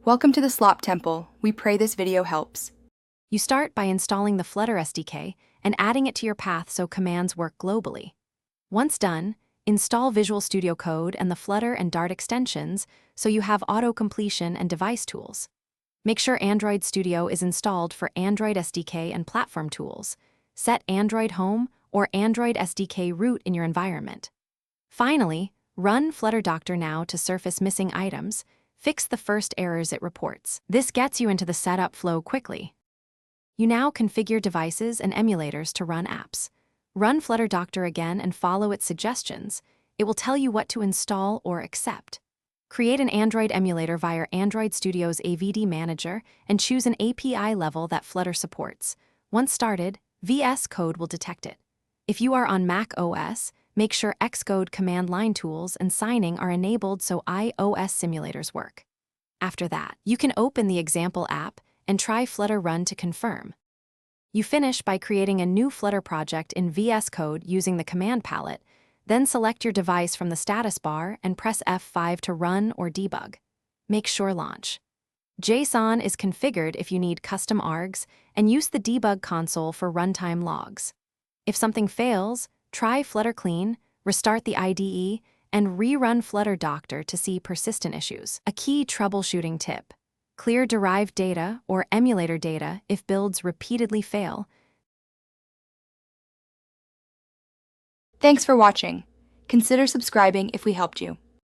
Welcome to the Slop Temple. We pray this video helps. You start by installing the Flutter SDK and adding it to your path so commands work globally. Once done, install Visual Studio Code and the Flutter and Dart extensions so you have auto-completion and device tools. Make sure Android Studio is installed for Android SDK and platform tools. Set Android Home or Android SDK root in your environment. Finally, run Flutter Doctor now to surface missing items. Fix the first errors it reports. This gets you into the setup flow quickly. You now configure devices and emulators to run apps. Run Flutter Doctor again and follow its suggestions. It will tell you what to install or accept. Create an Android emulator via Android Studio's AVD Manager and choose an API level that Flutter supports. Once started, VS Code will detect it. If you are on Mac OS, make sure Xcode command line tools and signing are enabled so iOS simulators work. After that, you can open the example app and try Flutter Run to confirm. You finish by creating a new Flutter project in VS Code using the command palette, then select your device from the status bar and press F5 to run or debug. Make sure launch. JSON is configured if you need custom args, and use the debug console for runtime logs. If something fails, try Flutter Clean, restart the IDE, and rerun Flutter Doctor to see persistent issues. A key troubleshooting tip: clear derived data or emulator data if builds repeatedly fail. Thanks for watching. Consider subscribing if we helped you.